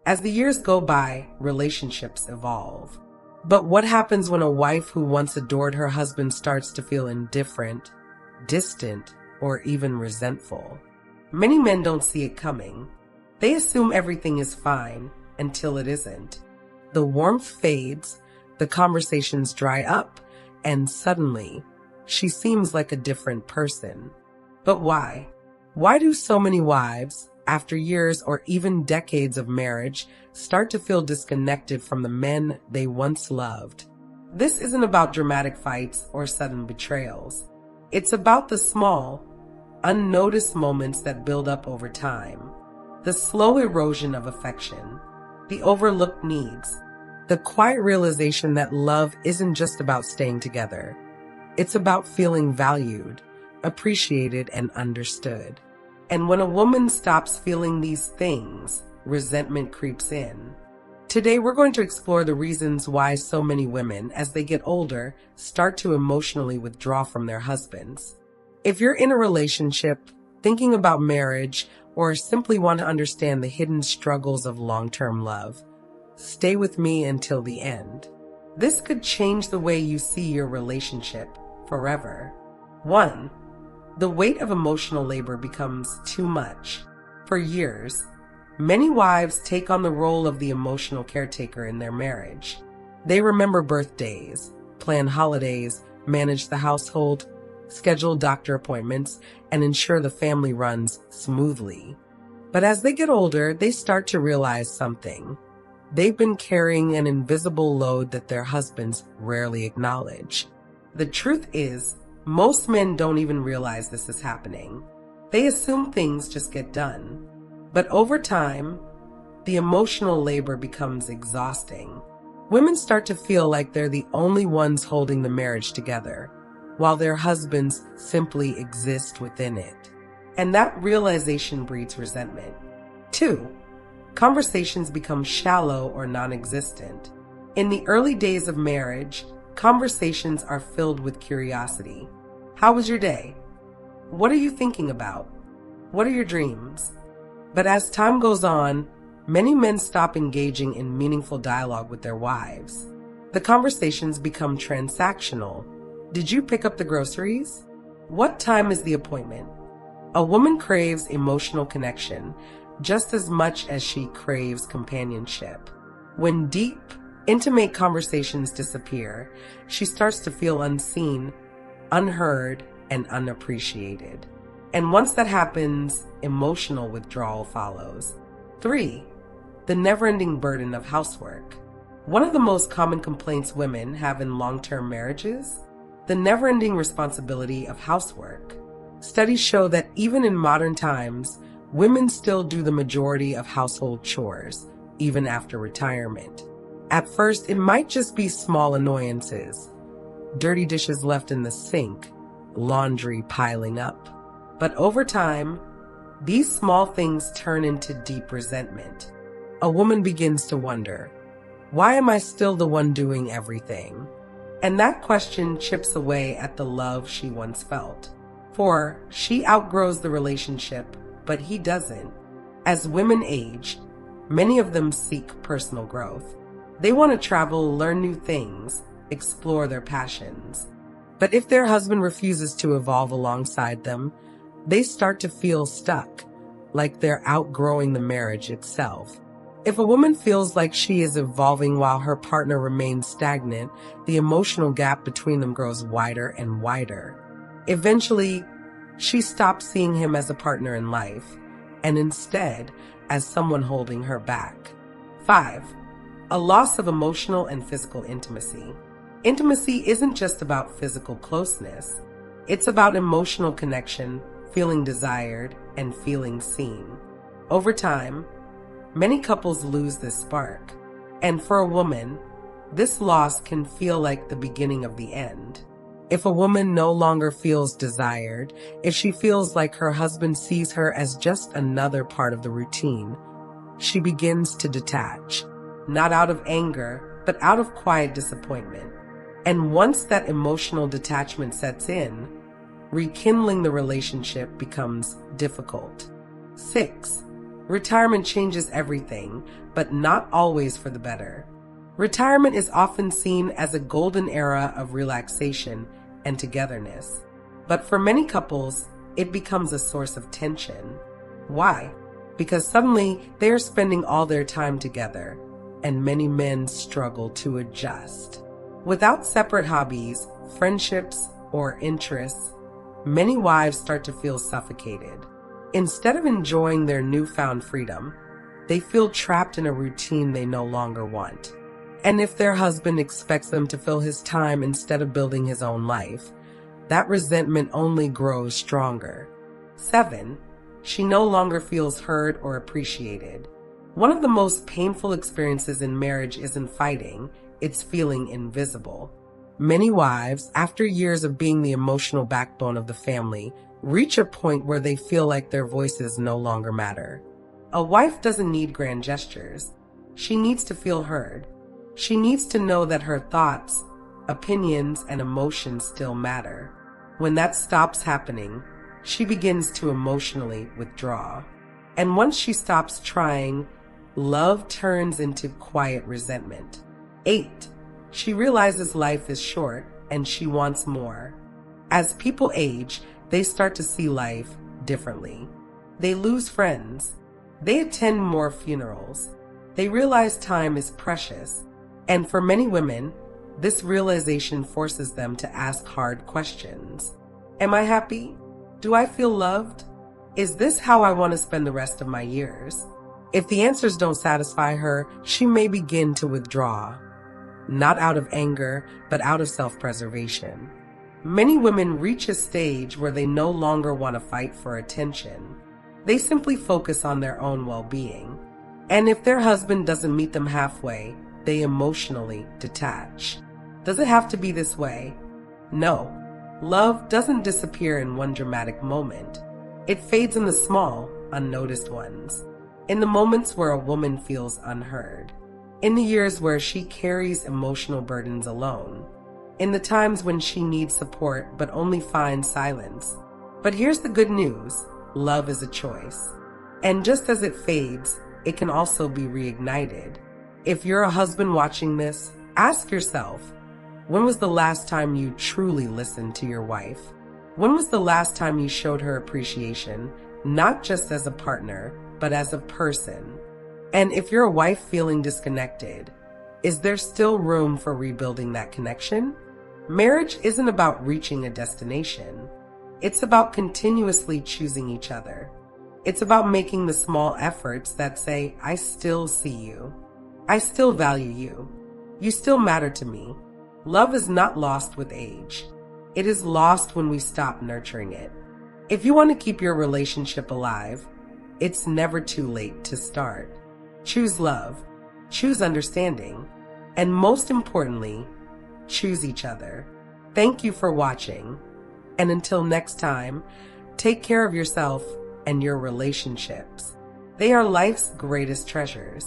As the years go by, relationships evolve. But what happens when a wife who once adored her husband starts to feel indifferent, distant, or even resentful? Many men don't see it coming. They assume everything is fine until it isn't. The warmth fades, the conversations dry up, and suddenly, she seems like a different person. But why? Why do so many wives, after years or even decades of marriage, start to feel disconnected from the men they once loved? This isn't about dramatic fights or sudden betrayals. It's about the small, unnoticed moments that build up over time. The slow erosion of affection, the overlooked needs, the quiet realization that love isn't just about staying together. It's about feeling valued, appreciated, and understood. And when a woman stops feeling these things, resentment creeps in. Today, we're going to explore the reasons why so many women, as they get older, start to emotionally withdraw from their husbands. If you're in a relationship, thinking about marriage, or simply want to understand the hidden struggles of long-term love, stay with me until the end. This could change the way you see your relationship forever. 1. The weight of emotional labor becomes too much. For years, many wives take on the role of the emotional caretaker in their marriage. They remember birthdays, plan holidays, manage the household, schedule doctor appointments, and ensure the family runs smoothly. But as they get older, they start to realize something. They've been carrying an invisible load that their husbands rarely acknowledge. The truth is, most men don't even realize this is happening. They assume things just get done. But over time, the emotional labor becomes exhausting. Women start to feel like they're the only ones holding the marriage together, while their husbands simply exist within it. And that realization breeds resentment. 2. Conversations become shallow or non-existent. In the early days of marriage, conversations are filled with curiosity. How was your day? What are you thinking about? What are your dreams? But as time goes on, many men stop engaging in meaningful dialogue with their wives. The conversations become transactional. Did you pick up the groceries? What time is the appointment? A woman craves emotional connection just as much as she craves companionship. When deep, intimate conversations disappear, she starts to feel unseen, unheard, and unappreciated. And once that happens, emotional withdrawal follows. 3. The never-ending burden of housework. One of the most common complaints women have in long-term marriages? The never-ending responsibility of housework. Studies show that even in modern times, women still do the majority of household chores, even after retirement. At first, it might just be small annoyances. Dirty dishes left in the sink, laundry piling up. But over time, these small things turn into deep resentment. A woman begins to wonder, why am I still the one doing everything? And that question chips away at the love she once felt. For she outgrows the relationship, but he doesn't. As women age, many of them seek personal growth. They want to travel, learn new things, explore their passions. But if their husband refuses to evolve alongside them, they start to feel stuck, like they're outgrowing the marriage itself. If a woman feels like she is evolving while her partner remains stagnant, the emotional gap between them grows wider and wider. Eventually, she stops seeing him as a partner in life, and instead, as someone holding her back. 5. A loss of emotional and physical intimacy. Intimacy isn't just about physical closeness. It's about emotional connection, feeling desired, and feeling seen. Over time, many couples lose this spark. And for a woman, this loss can feel like the beginning of the end. If a woman no longer feels desired, if she feels like her husband sees her as just another part of the routine, she begins to detach, not out of anger, but out of quiet disappointment. And once that emotional detachment sets in, rekindling the relationship becomes difficult. 6. Retirement changes everything, but not always for the better. Retirement is often seen as a golden era of relaxation and togetherness. But for many couples, it becomes a source of tension. Why? Because suddenly they are spending all their time together, and many men struggle to adjust. Without separate hobbies, friendships, or interests, many wives start to feel suffocated. Instead of enjoying their newfound freedom, they feel trapped in a routine they no longer want. And if their husband expects them to fill his time instead of building his own life, that resentment only grows stronger. 7. She no longer feels heard or appreciated. One of the most painful experiences in marriage isn't fighting, it's feeling invisible. Many wives, after years of being the emotional backbone of the family, reach a point where they feel like their voices no longer matter. A wife doesn't need grand gestures. She needs to feel heard. She needs to know that her thoughts, opinions, and emotions still matter. When that stops happening, she begins to emotionally withdraw. And once she stops trying, love turns into quiet resentment. 8. She realizes life is short and she wants more. As people age, they start to see life differently. They lose friends. They attend more funerals. They realize time is precious. And for many women, this realization forces them to ask hard questions. Am I happy? Do I feel loved? Is this how I want to spend the rest of my years? If the answers don't satisfy her, she may begin to withdraw. Not out of anger, but out of self-preservation. Many women reach a stage where they no longer want to fight for attention. They simply focus on their own well-being. And if their husband doesn't meet them halfway, they emotionally detach. Does it have to be this way? No. Love doesn't disappear in one dramatic moment. It fades in the small, unnoticed ones. In the moments where a woman feels unheard. In the years where she carries emotional burdens alone. In the times when she needs support but only finds silence. But here's the good news. Love is a choice. And just as it fades, it can also be reignited. If you're a husband watching this, ask yourself, when was the last time you truly listened to your wife? When was the last time you showed her appreciation, not just as a partner, but as a person? And if you're a wife feeling disconnected, is there still room for rebuilding that connection? Marriage isn't about reaching a destination. It's about continuously choosing each other. It's about making the small efforts that say, I still see you. I still value you. You still matter to me. Love is not lost with age. It is lost when we stop nurturing it. If you want to keep your relationship alive, it's never too late to start. Choose love, choose understanding, and most importantly, choose each other. Thank you for watching. And until next time, take care of yourself and your relationships. They are life's greatest treasures.